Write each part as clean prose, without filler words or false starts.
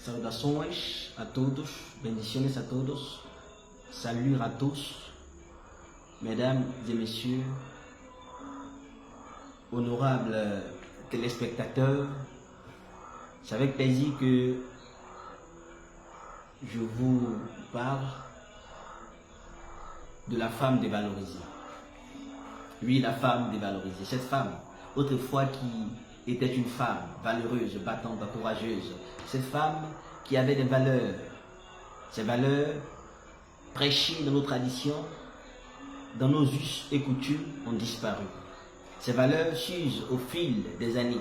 Saudações a todos, bendiciones a todos, salut à tous, mesdames et messieurs, honorables téléspectateurs. C'est avec plaisir que je vous parle de la femme dévalorisée. Oui, la femme dévalorisée. Cette femme, autrefois qui était une femme valeureuse, battante, courageuse. Cette femme qui avait des valeurs. Ces valeurs prêchées dans nos traditions, dans nos us et coutumes, ont disparu. Ces valeurs s'usent au fil des années.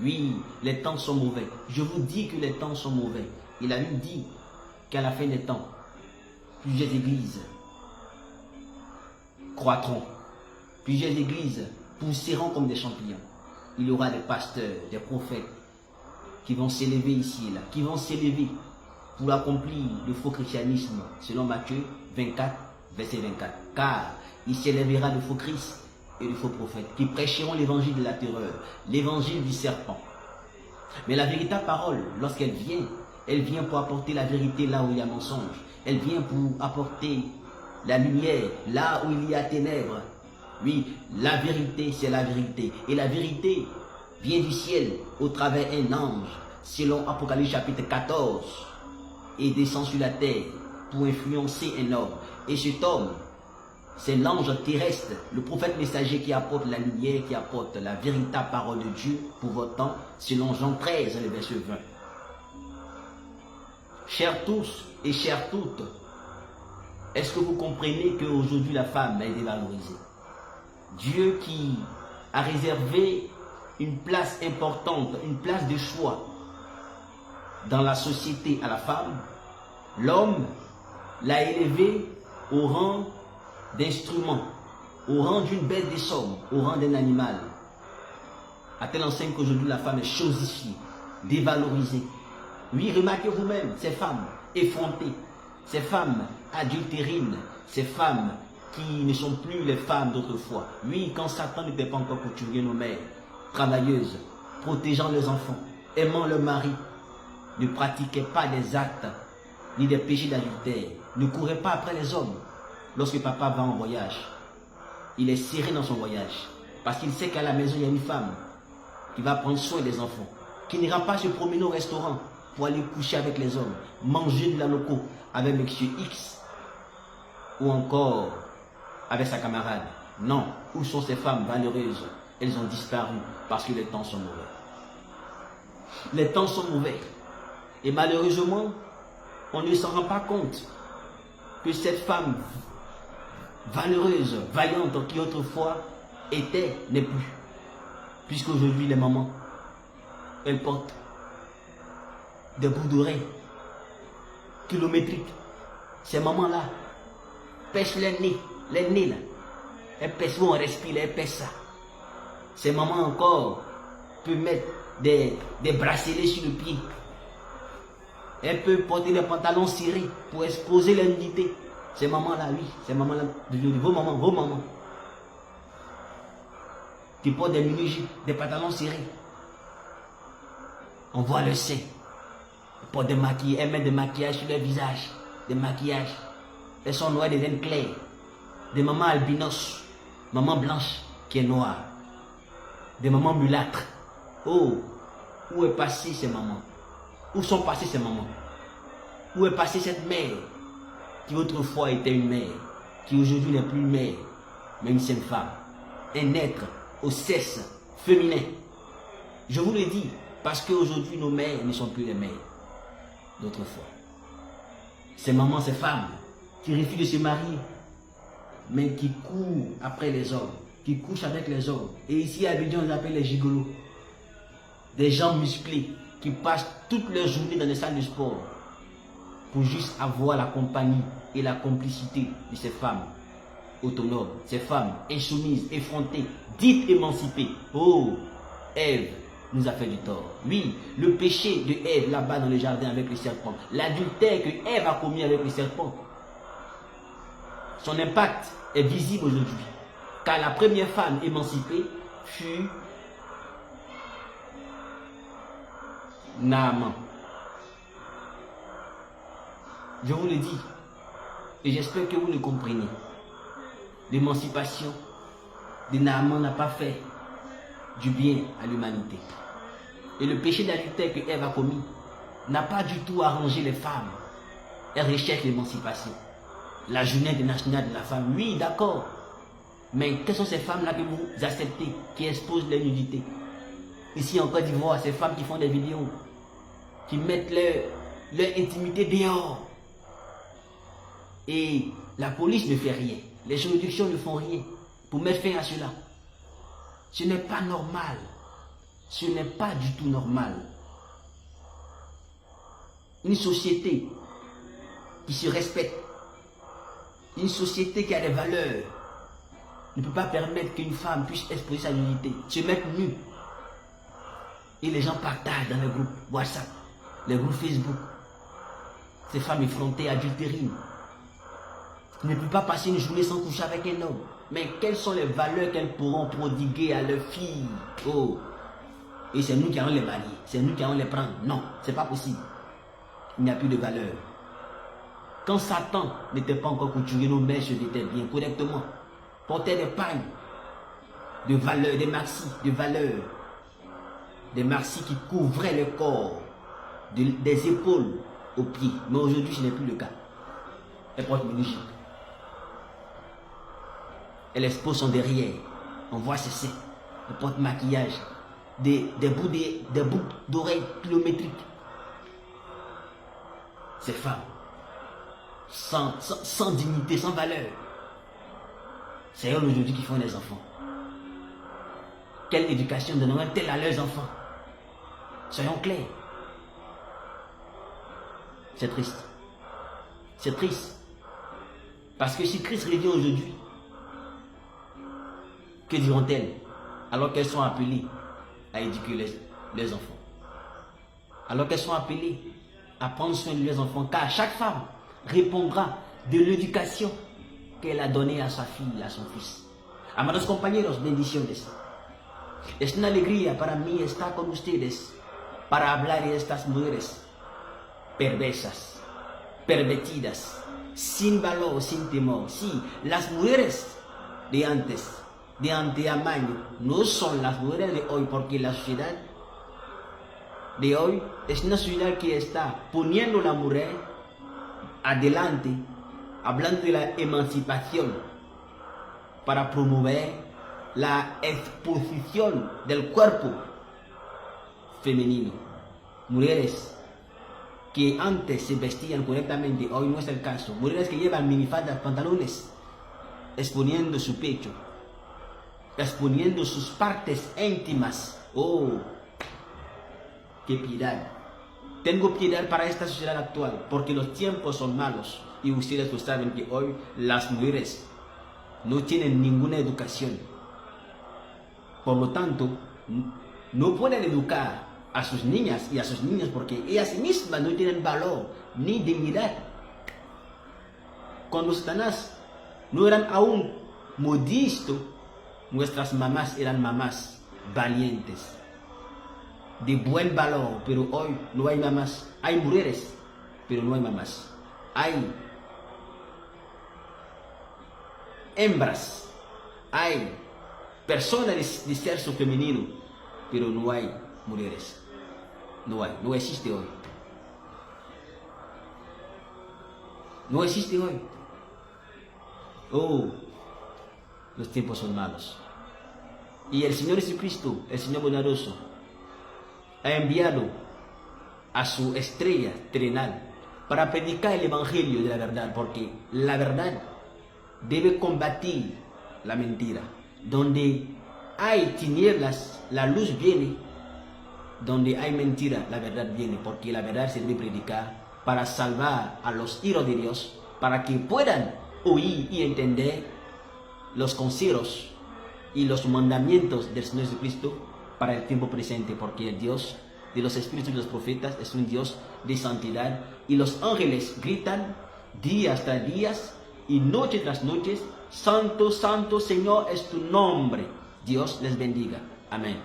Oui, les temps sont mauvais. Je vous dis que les temps sont mauvais. Il a même dit qu'à la fin des temps, plusieurs églises croîtront. Plusieurs églises pousseront comme des champignons. Il y aura des pasteurs, des prophètes qui vont s'élever ici et là, qui vont s'élever pour accomplir le faux christianisme, selon Matthieu 24, verset 24. Car il s'élèvera de faux Christ et de faux prophètes qui prêcheront l'évangile de la terreur, l'évangile du serpent. Mais la véritable parole, lorsqu'elle vient, elle vient pour apporter la vérité là où il y a mensonge. Elle vient pour apporter la lumière là où il y a ténèbres. Oui, la vérité, c'est la vérité. Et la vérité vient du ciel au travers d'un ange, selon Apocalypse chapitre 14, et descend sur la terre pour influencer un homme. Et cet homme, c'est l'ange terrestre, le prophète messager qui apporte la lumière, qui apporte la véritable parole de Dieu pour votre temps, selon Jean 13, le verset 20. Chers tous et chères toutes, est-ce que vous comprenez qu'aujourd'hui la femme est dévalorisée? Dieu qui a réservé une place importante, une place de choix dans la société à la femme, l'homme l'a élevé au rang d'instrument, au rang d'une bête des sommes, au rang d'un animal. À telle enseigne qu'aujourd'hui la femme est chosifiée, dévalorisée. Oui, remarquez vous-même, ces femmes effrontées, ces femmes adultérines, ces femmes qui ne sont plus les femmes d'autrefois. Oui, quand Satan n'était pas encore couturier, nos mères, travailleuses, protégeant leurs enfants, aimant leur mari, ne pratiquaient pas des actes ni des péchés d'adultère, ne couraient pas après les hommes. Lorsque papa va en voyage, il est serré dans son voyage, parce qu'il sait qu'à la maison, il y a une femme qui va prendre soin des enfants, qui n'ira pas se promener au restaurant pour aller coucher avec les hommes, manger de la loco avec monsieur X, ou encore avec sa camarade. Non, où sont ces femmes valeureuses? Elles ont disparu parce que les temps sont mauvais. Les temps sont mauvais. Et malheureusement, on ne s'en rend pas compte que cette femme valeureuse, vaillante, qui autrefois était, n'est plus. Puisqu'aujourd'hui, les mamans, elles portent des bouts d'oreilles kilométriques. Ces mamans-là pêchent les nez là. Elles pèsent, on respire, elles pèsent ça. Ces mamans encore peuvent mettre des bracelets sur le pied. Elles peuvent porter des pantalons serrés pour exposer leur nudité. Ces mamans-là, oui, ces mamans-là, vos mamans, qui portent des mini-jupes, des pantalons serrés. On voit le sein. Elles portent des maquillages, elles mettent des maquillages sur leur visage, des maquillages. Elles sont noires, des veines claires. Des mamans albinos, maman blanche qui est noire, des mamans mulâtres. Oh, où est passée ces mamans? Où sont passées ces mamans? Où est passée cette mère qui autrefois était une mère, qui aujourd'hui n'est plus une mère, mais une sainte femme, un être au sexe féminin? Je vous le dis, parce qu'aujourd'hui nos mères ne sont plus les mères d'autrefois. Ces mamans, ces femmes qui refusent de se marier, mais qui courent après les hommes, qui couchent avec les hommes. Et ici à Abidjan, on les appelle les gigolos. Des gens musclés qui passent toute leur journée dans les salles de sport pour juste avoir la compagnie et la complicité de ces femmes autonomes, ces femmes insoumises, effrontées, dites émancipées. Oh, Ève nous a fait du tort. Oui, le péché de Ève là-bas dans le jardin avec le serpent, l'adultère que Ève a commis avec le serpent, son impact est visible aujourd'hui. Car la première femme émancipée fut Naaman. Je vous le dis, et j'espère que vous le comprenez. L'émancipation de Naaman n'a pas fait du bien à l'humanité. Et le péché d'adultère que Ève a commis n'a pas du tout arrangé les femmes. Elles recherchent l'émancipation. La journée internationale de la femme, oui, d'accord. Mais quelles sont ces femmes-là que vous acceptez, qui exposent leur nudité? Ici en Côte d'Ivoire, ces femmes qui font des vidéos, qui mettent leur intimité dehors. Et la police ne fait rien. Les juridictions ne font rien pour mettre fin à cela. Ce n'est pas normal. Ce n'est pas du tout normal. Une société qui se respecte, une société qui a des valeurs, ne peut pas permettre qu'une femme puisse exposer sa nudité, se mettre nue. Et les gens partagent dans les groupes WhatsApp, les groupes Facebook. Ces femmes effrontées, adultérines, ne peuvent pas passer une journée sans coucher avec un homme. Mais quelles sont les valeurs qu'elles pourront prodiguer à leurs filles? Oh! Et c'est nous qui allons les marier, c'est nous qui allons les prendre. Non, c'est pas possible. Il n'y a plus de valeur. Quand Satan n'était pas encore couturier, nos mères se vêtaient bien, correctement. Portaient des pagnes de valeur, des maxis de valeur. Des maxis qui couvraient le corps, des épaules aux pieds. Mais aujourd'hui, ce n'est plus le cas. Elle porte une jupe. Elle expose son derrière. On voit ses seins. Elle porte maquillage. Des boucles d'oreilles kilométriques. Ces femmes, sans dignité, sans valeur. C'est eux aujourd'hui qui font des enfants. Quelle éducation donneront-elles à leurs enfants? Soyons clairs. C'est triste. C'est triste. Parce que si Christ revient aujourd'hui, que diront-elles alors qu'elles sont appelées à éduquer leurs enfants? Alors qu'elles sont appelées à prendre soin de leurs enfants, car chaque femme répondra de l'éducation qu'elle a donnée à sa fille, à son fils. Amados compañeros, bendiciones. Es una alegría para mí estar con ustedes para hablar de estas mujeres perversas, pervertidas, sin valor, sin temor. Sí, las mujeres de antes, de anteamaño, no son las mujeres de hoy, porque la sociedad de hoy es una sociedad que está poniendo a la mujer adelante, hablando de la emancipación para promover la exposición del cuerpo femenino. Mujeres que antes se vestían correctamente, hoy no es el caso. Mujeres que llevan minifaldas, pantalones, exponiendo su pecho, exponiendo sus partes íntimas. Oh, qué piedad. Tengo piedad para esta sociedad actual, porque los tiempos son malos. Y ustedes lo saben que hoy las mujeres no tienen ninguna educación. Por lo tanto, no pueden educar a sus niñas y a sus niños porque ellas mismas no tienen valor ni dignidad. Cuando Satanás no eran aún modisto, nuestras mamás eran mamás valientes, de buen valor, pero hoy no hay mamás. Hay mujeres, pero no hay mamás. Hay hembras, hay personas de sexo femenino, pero no hay mujeres. No hay, no existe hoy. No existe hoy. Oh, los tiempos son malos. Y el Señor Jesucristo, el Señor bondadoso, ha enviado a su estrella terrenal para predicar el evangelio de la verdad, porque la verdad debe combatir la mentira. Donde hay tinieblas, la luz viene. Donde hay mentira, la verdad viene, porque la verdad se debe predicar para salvar a los hijos de Dios, para que puedan oír y entender los consejos y los mandamientos del Señor Jesucristo para el tiempo presente, porque el Dios de los espíritus de los profetas es un Dios de santidad, y los ángeles gritan día tras día y noche tras noche: Santo, Santo Señor es tu nombre. Dios les bendiga. Amén.